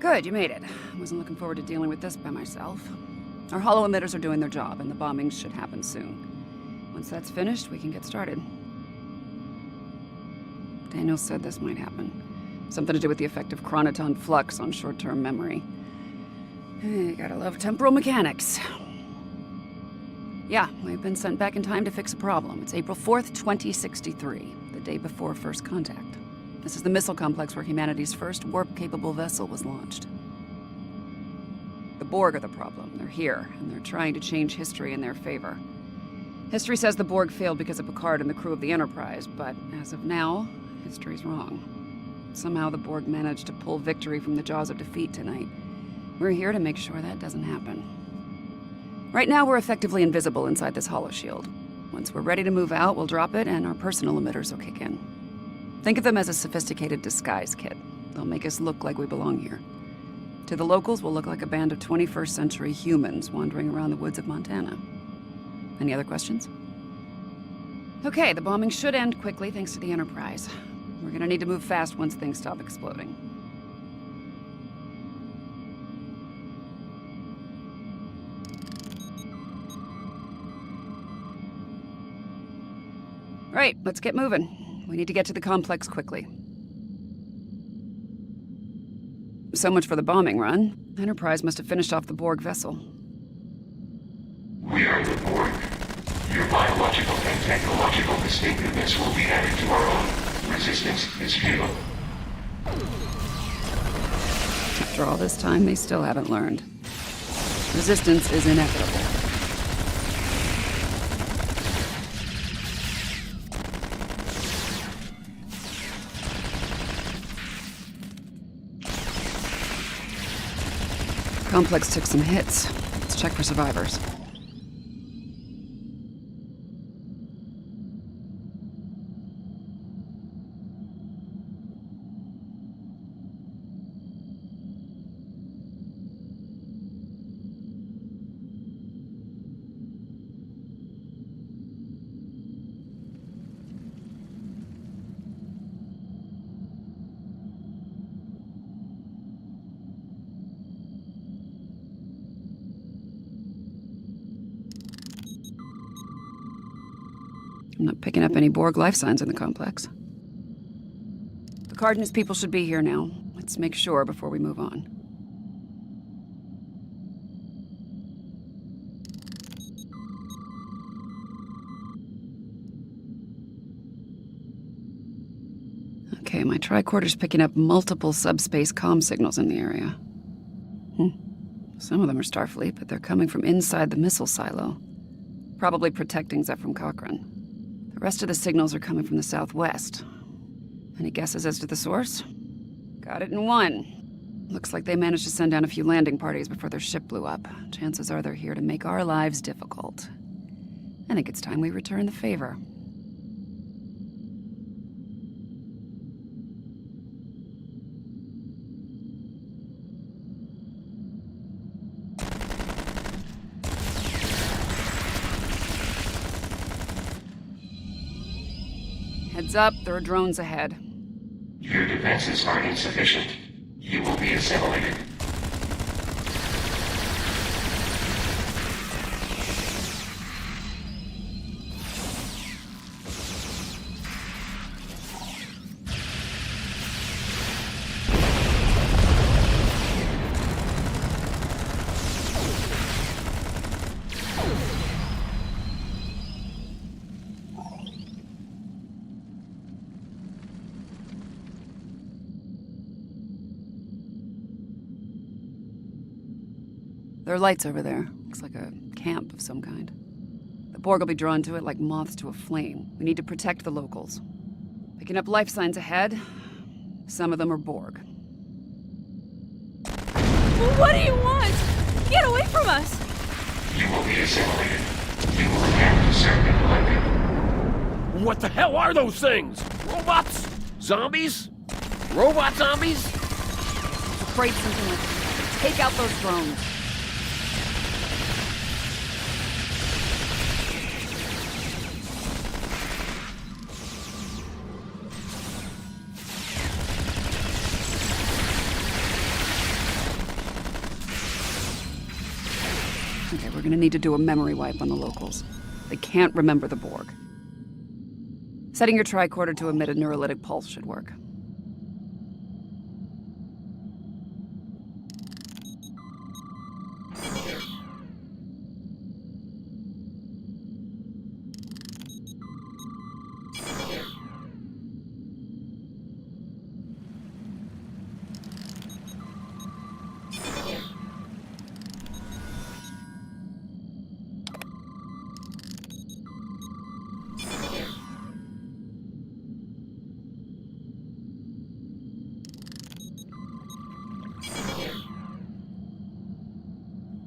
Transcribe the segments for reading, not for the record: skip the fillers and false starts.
Good, you made it. I wasn't looking forward to dealing with this by myself. Our holo emitters are doing their job, and the bombings should happen soon. Once that's finished, we can get started. Daniel said this might happen. Something to do with the effect of chronoton flux on short-term memory. Hey, gotta love temporal mechanics. Yeah, we've been sent back in time to fix a problem. It's April 4th, 2063, the day before first contact. This is the missile complex where humanity's first warp-capable vessel was launched. The Borg are the problem. They're here, and they're trying to change history in their favor. History says the Borg failed because of Picard and the crew of the Enterprise, but as of now, history's wrong. Somehow the Borg managed to pull victory from the jaws of defeat tonight. We're here to make sure that doesn't happen. Right now, we're effectively invisible inside this holoshield. Once we're ready to move out, we'll drop it, and our personal emitters will kick in. Think of them as a sophisticated disguise kit. They'll make us look like we belong here. To the locals, we'll look like a band of 21st century humans wandering around the woods of Montana. Any other questions? Okay, the bombing should end quickly thanks to the Enterprise. We're gonna need to move fast once things stop exploding. Right, let's get moving. We need to get to the complex quickly. So much for the bombing run. Enterprise must have finished off the Borg vessel. We are the Borg. Your biological and technological distinctiveness will be added to our own. Resistance is futile. After all this time, they still haven't learned. Resistance is inevitable. Complex took some hits. Let's check for survivors. I'm not picking up any Borg life signs in the complex. Picard and his people should be here now. Let's make sure before we move on. Okay, my tricorder's picking up multiple subspace comm signals in the area. Some of them are Starfleet, but they're coming from inside the missile silo. Probably protecting Zephyr Cochrane. The rest of the signals are coming from the southwest. Any guesses as to the source? Got it in one. Looks like they managed to send down a few landing parties before their ship blew up. Chances are they're here to make our lives difficult. I think it's time we return the favor. Heads up, there are drones ahead. Your defenses are insufficient. You will be assimilated. There are lights over there. Looks like a camp of some kind. The Borg will be drawn to it like moths to a flame. We need to protect the locals. Picking up life signs ahead. Some of them are Borg. What do you want? Get away from us! You will be assimilated. You will have to serve in London. What the hell are those things? Robots? Zombies? Robot zombies? Afraid something like take out those drones. Okay, we're gonna need to do a memory wipe on the locals. They can't remember the Borg. Setting your tricorder to emit a neurolytic pulse should work.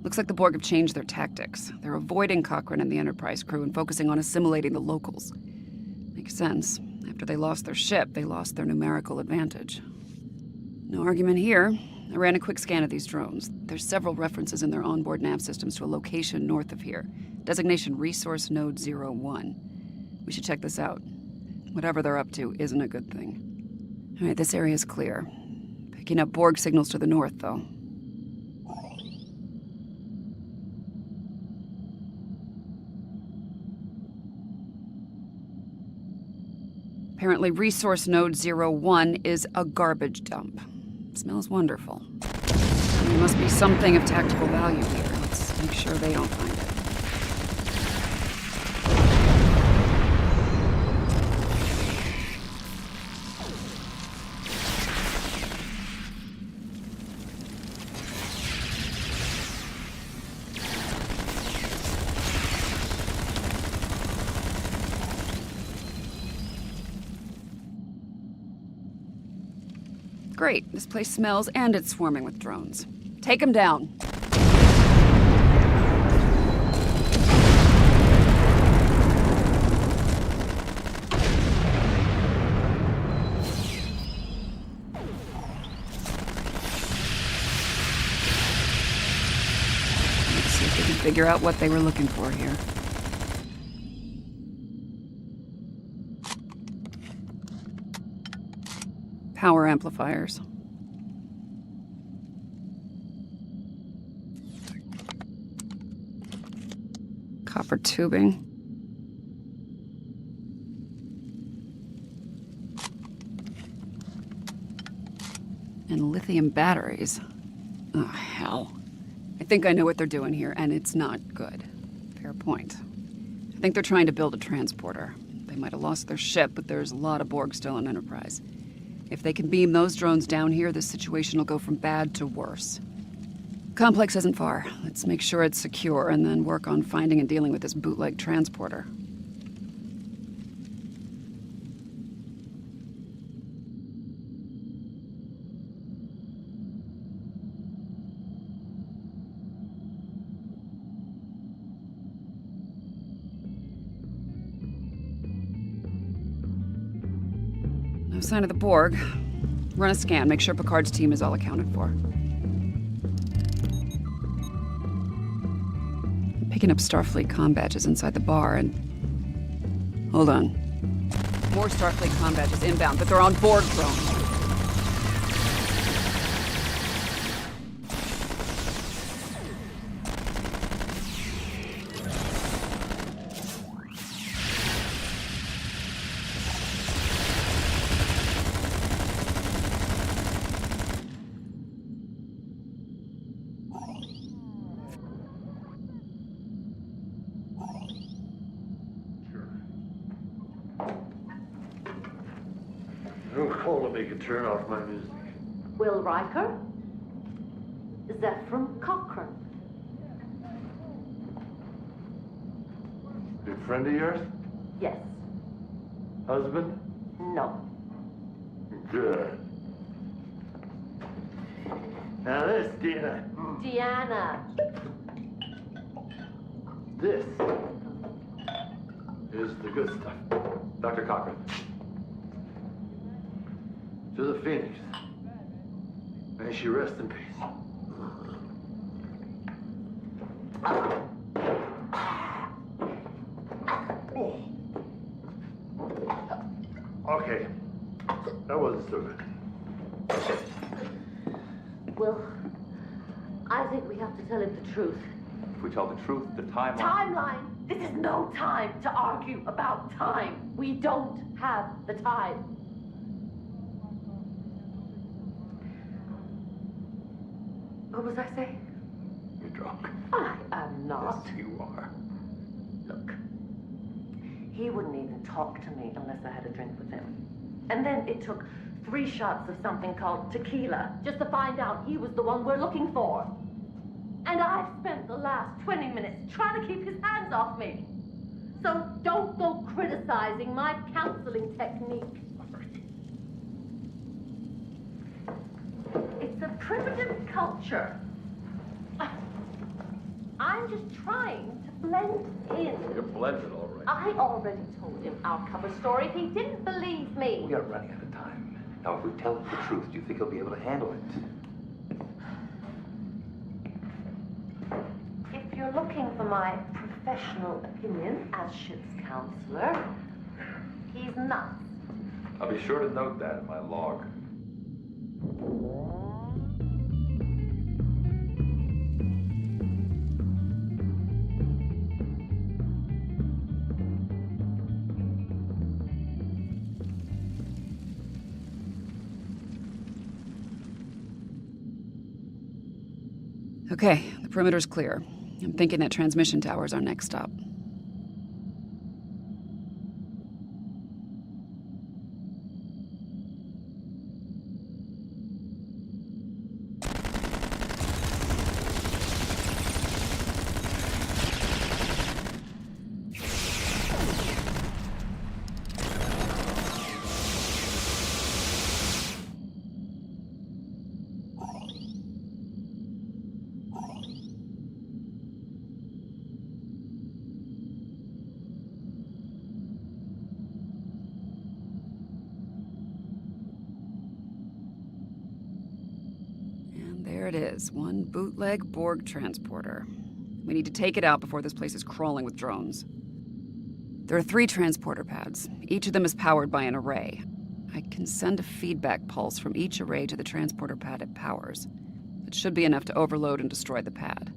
Looks like the Borg have changed their tactics. They're avoiding Cochrane and the Enterprise crew and focusing on assimilating the locals. Makes sense. After they lost their ship, they lost their numerical advantage. No argument here. I ran a quick scan of these drones. There's several references in their onboard nav systems to a location north of here. Designation Resource Node 01. We should check this out. Whatever they're up to isn't a good thing. All right, this area is clear. Picking up Borg signals to the north, though. Apparently, Resource Node 01 is a garbage dump. Smells wonderful. There must be something of tactical value here. Let's make sure they don't find it. Great. This place smells and it's swarming with drones. Take them down. Let's see if we can figure out what they were looking for here. Power amplifiers. Copper tubing. And lithium batteries. Oh, hell. I think I know what they're doing here, and it's not good. Fair point. I think they're trying to build a transporter. They might have lost their ship, but there's a lot of Borg still in Enterprise. If they can beam those drones down here, this situation will go from bad to worse. Complex isn't far. Let's make sure it's secure and then work on finding and dealing with this bootleg transporter. No sign of the Borg. Run a scan, make sure Picard's team is all accounted for. I'm picking up Starfleet comm badges inside the bar and... Hold on. More Starfleet comm badges inbound, but they're on Borg drones. Who called to make a turn off my music? Will Riker? Zephram Cochrane. Good friend of yours? Yes. Husband? No. Good. Now this, Dina. Deanna. This is the good stuff. Dr. Cochrane. To the Phoenix. May she rest in peace. Okay. That wasn't so good. Well, I think we have to tell him the truth. If we tell the truth, the timeline... Timeline? This is no time to argue about time. We don't have the time. What was I saying? You're drunk. I am not. Yes, you are. Look, he wouldn't even talk to me unless I had a drink with him. And then it took 3 shots of something called tequila just to find out he was the one we're looking for. And I've spent the last 20 minutes trying to keep his hands off me. So don't go criticizing my counseling technique. It's a primitive culture. I'm just trying to blend in. You're blended, all right. I already told him our cover story. He didn't believe me. We are running out of time. Now, if we tell him the truth, do you think he'll be able to handle it? If you're looking for my professional opinion as ship's counselor, he's nuts. I'll be sure to note that in my log. Okay, the perimeter's clear. I'm thinking that transmission tower's our next stop. There it is, one bootleg Borg transporter. We need to take it out before this place is crawling with drones. There are 3 transporter pads. Each of them is powered by an array. I can send a feedback pulse from each array to the transporter pad it powers. It should be enough to overload and destroy the pad.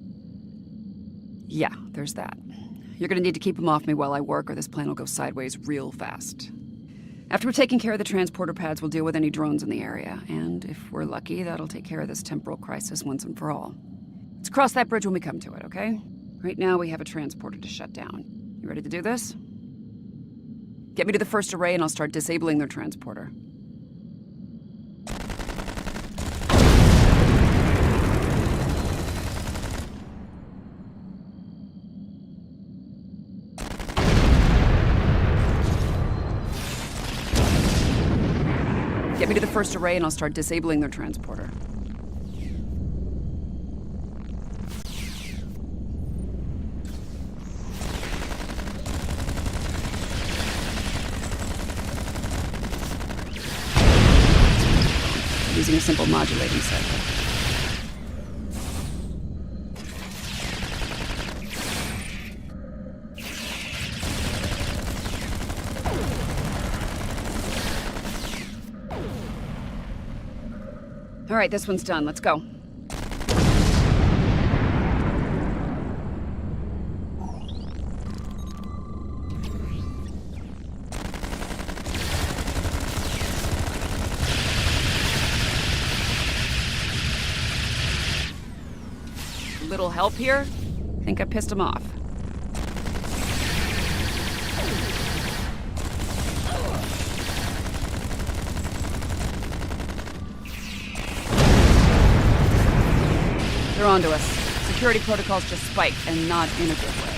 Yeah, there's that. You're gonna need to keep them off me while I work, or this plan will go sideways real fast. After we're taking care of the transporter pads, we'll deal with any drones in the area. And if we're lucky, that'll take care of this temporal crisis once and for all. Let's cross that bridge when we come to it, okay? Right now, we have a transporter to shut down. You ready to do this? Get me to the first array and I'll start disabling their transporter. Get me to the first array and I'll start disabling their transporter. Using a simple modulating cycle. All right, this one's done. Let's go. Little help here? Think I pissed him off. They're onto us. Security protocols just spiked, and not in a good way.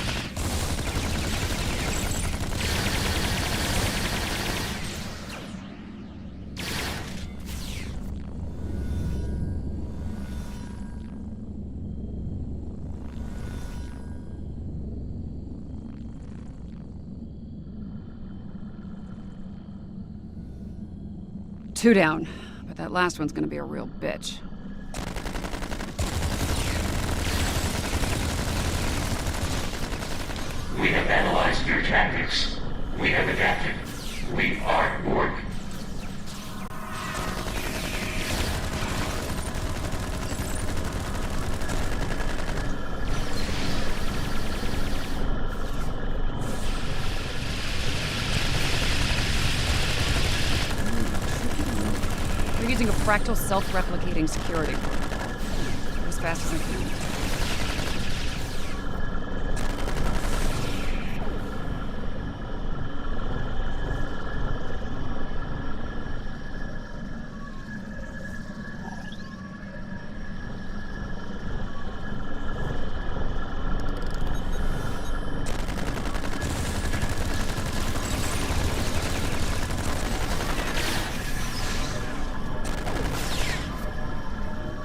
Two down, but that last one's gonna be a real bitch. We have analyzed your tactics. We have adapted. We are Borg. fractal self-replicating security. Go as fast as I can.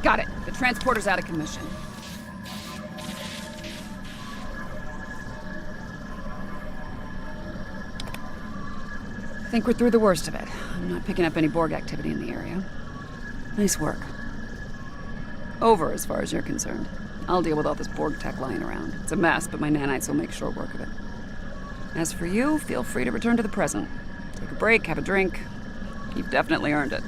Got it. The transporter's out of commission. I think we're through the worst of it. I'm not picking up any Borg activity in the area. Nice work. Over as far as you're concerned. I'll deal with all this Borg tech lying around. It's a mess, but my nanites will make short work of it. As for you, feel free to return to the present. Take a break, have a drink. You've definitely earned it.